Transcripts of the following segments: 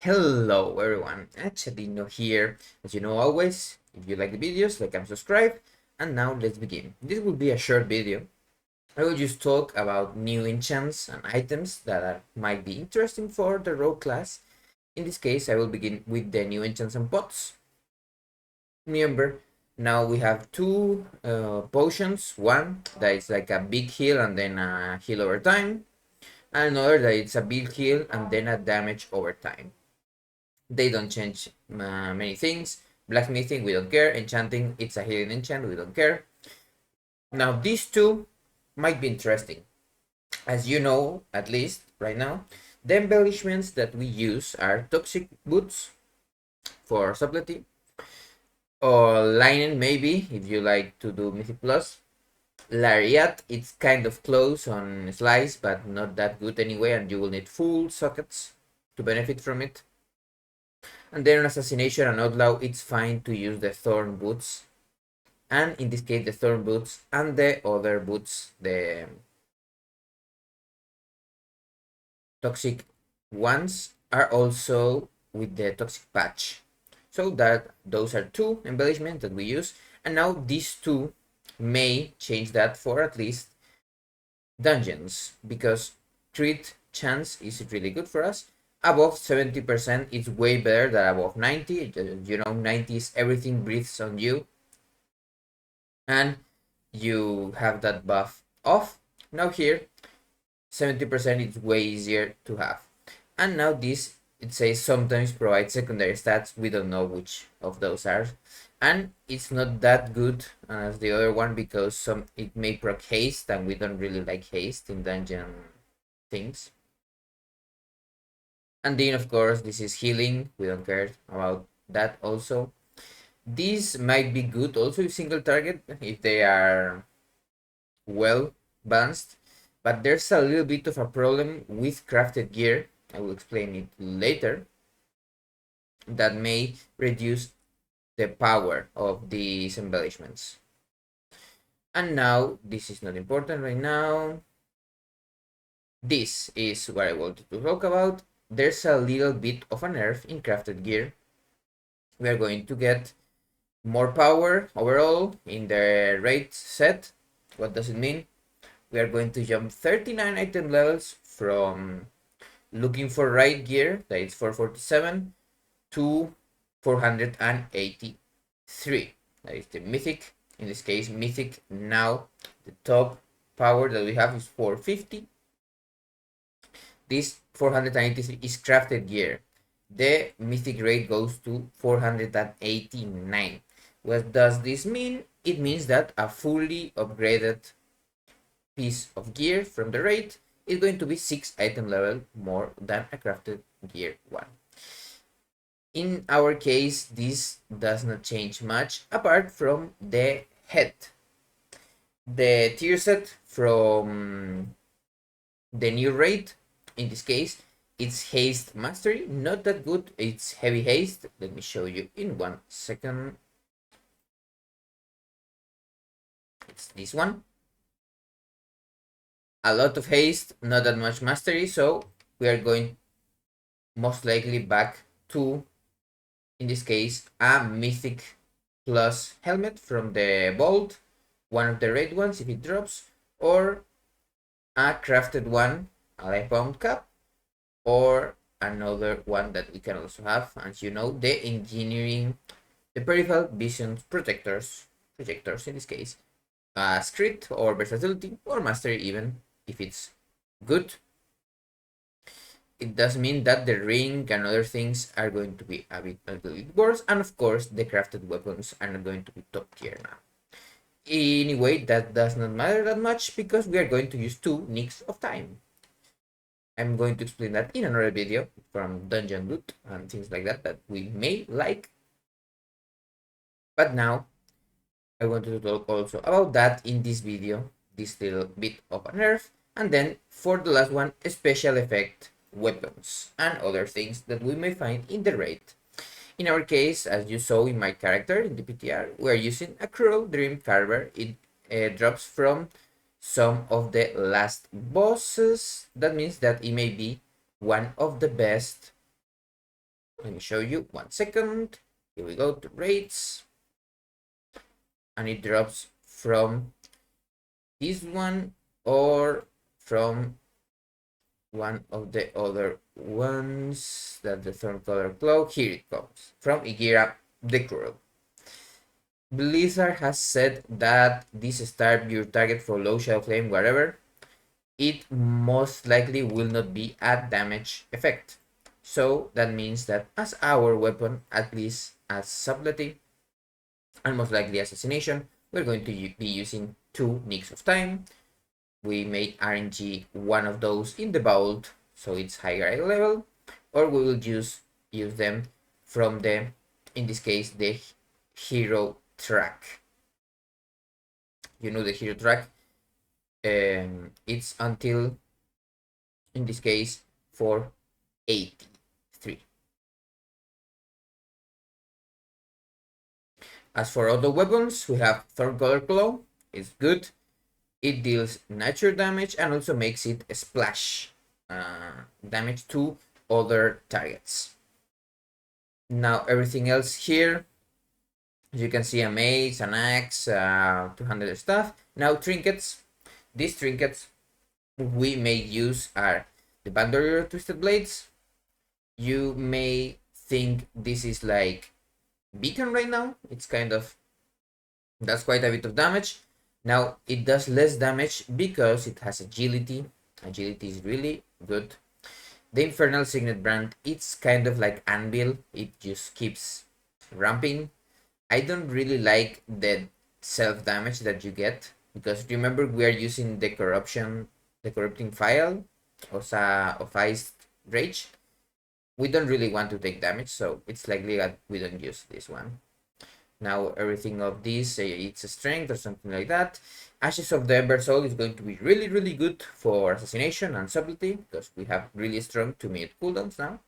Hello everyone, Chadino here. As you know always, if you like the videos, like and subscribe. And now let's begin. This will be a short video. I will just talk about new enchants and items that might be interesting for the rogue class. In this case, I will begin with the new enchants and pots. Remember, now we have two potions. One that is like a big heal and then a heal over time. And another that is a big heal and then a damage over time. They don't change many things. Blacksmithing, we don't care. Enchanting, it's a healing enchant, we don't care. Now, these two might be interesting. As you know, at least right now, the embellishments that we use are toxic boots for subtlety, or linen maybe, if you like to do Mythic Plus. Lariat, it's kind of close on slice, but not that good anyway, and you will need full sockets to benefit from it. And then on Assassination and Outlaw, it's fine to use the Thorn Boots. And in this case, the Thorn Boots and the other boots, the Toxic ones, are also with the Toxic Patch. So that those are two embellishments that we use. And now these two may change that for at least dungeons, because crit chance is really good for us. Above 70% is way better than above 90. You know, 90 is everything breathes on you, and you have that buff off. Now here, 70% is way easier to have. And now this, it says sometimes provide secondary stats. We don't know which of those are. And it's not that good as the other one because it may proc haste, and we don't really like haste in dungeon things. And then of course this is healing, we don't care about that also. These might be good also with single target if they are well balanced, but there's a little bit of a problem with crafted gear. I will explain it later. That may reduce the power of these embellishments. And now, this is not important right now. This is what I wanted to talk about. There's a little bit of a nerf in crafted gear. We are going to get more power overall in the raid set. What does it mean? We are going to jump 39 item levels from looking for raid gear, that is 447, to 483. That is the mythic. In this case, mythic now, the top power that we have is 450. This 483 is crafted gear. The mythic rate goes to 489. What does this mean? It means that a fully upgraded piece of gear from the raid is going to be 6 item level more than a crafted gear one. In our case, this does not change much apart from the head. The tier set from the new raid, in this case, it's haste mastery, not that good. It's heavy haste. Let me show you in 1 second. It's this one. A lot of haste, not that much mastery, so we are going most likely back to, in this case, a mythic plus helmet from the vault, one of the raid ones if it drops, or a crafted one, a life bound cap, or another one that we can also have, as you know, the engineering, the peripheral vision projectors in this case, crit or versatility or mastery even if it's good. It does mean that the ring and other things are going to be a little bit worse, and of course the crafted weapons are not going to be top tier now. Anyway, that does not matter that much because we are going to use 2 nicks of time. I'm going to explain that in another video from dungeon loot and things like that we may like. But now I wanted to talk also about that in this video, this little bit of a nerf, and then for the last one, a special effect weapons and other things that we may find in the raid. In our case, as you saw in my character in the PTR, we are using a Cruel Dream Carver. It drops from some of the last bosses. That means that it may be one of the best Let me show you 1 second. Here we go to rates, and it drops from this one or from one of the other ones that the third color glow. Here it comes from Igira the Cruel. Blizzard has said that this start your target for low shadow flame wherever. It most likely will not be a damage effect. So that means that as our weapon, at least as subtlety and most likely assassination, we're going to be using 2 nicks of time. We may RNG one of those in the vault, so it's higher level, or we will use them from the, in this case, the hero track. You know the hero track, it's until, in this case, 483. As for other weapons, we have Thorn Color Claw. It's good. It deals nature damage and also makes it a splash damage to other targets. Now everything else here, as you can see, a mace, an axe, 200 stuff. Now trinkets. These trinkets we may use are the Bandolier Twisted Blades. You may think this is like beacon right now. It's kind of, that's quite a bit of damage. Now it does less damage because it has agility. Agility is really good. The Infernal Signet Brand, it's kind of like Anvil. It just keeps ramping. I don't really like the self damage that you get, because remember we are using the corrupting file of Iced Rage. We don't really want to take damage, so it's likely that we don't use this one. Now everything of this, it's a strength or something like that. Ashes of the Ember Soul is going to be really, really good for assassination and subtlety, because we have really strong 2-minute cooldowns now.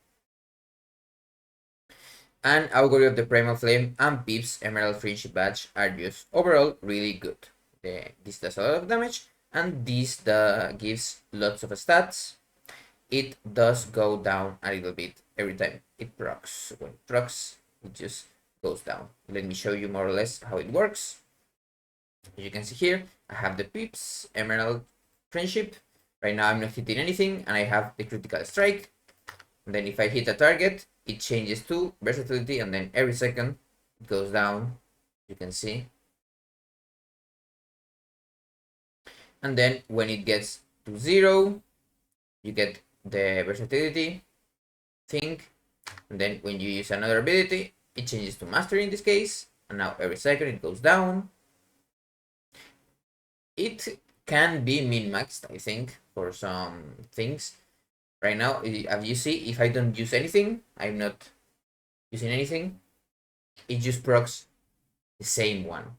And Augury of the Primal Flame and Pip's Emerald Friendship Badge are just overall really good. This does a lot of damage, and this gives lots of stats. It does go down a little bit every time it procs. When it procs, it just goes down. Let me show you more or less how it works. As you can see here, I have the Pips Emerald Friendship. Right now I'm not hitting anything, and I have the critical strike. And then if I hit a target, it changes to versatility, and then every second it goes down. You can see. And then when it gets to 0, you get the versatility thing. And then when you use another ability, it changes to mastery in this case. And now every second it goes down. It can be min-maxed, I think, for some things. Right now, as you see, if I don't use anything, I'm not using anything, it just procs the same one.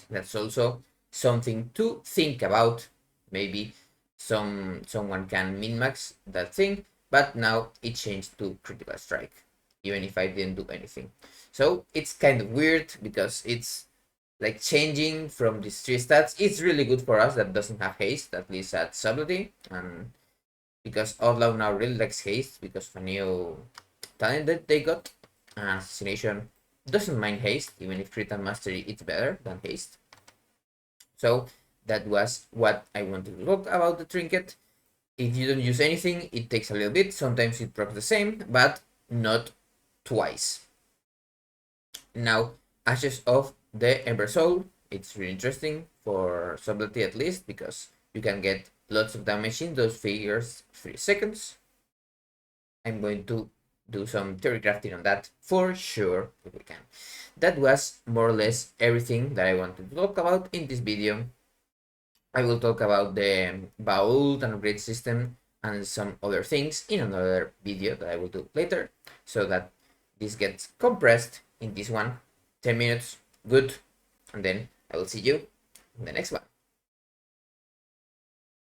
That's also something to think about. Maybe someone can min-max that thing, but now it changed to critical strike, even if I didn't do anything. So it's kind of weird, because it's like changing from these 3 stats. It's really good for us that doesn't have haste, at least at subtlety, and because Outlaw now really likes haste because of a new talent that they got. Assassination doesn't mind haste, even if crit and mastery it's better than haste. So that was what I wanted to talk about the trinket. If you don't use anything, it takes a little bit. Sometimes it procs the same, but not twice. Now, Ashes of the Ember Soul. It's really interesting for subtlety, at least, because you can get lots of damage in those figures 3 seconds. I'm going to do some theory crafting on that for sure, if we can. That was more or less everything that I wanted to talk about in this video. I will talk about the vault and upgrade system and some other things in another video that I will do later, so that this gets compressed in this one. 10 minutes, good, and then I will see you in the next one.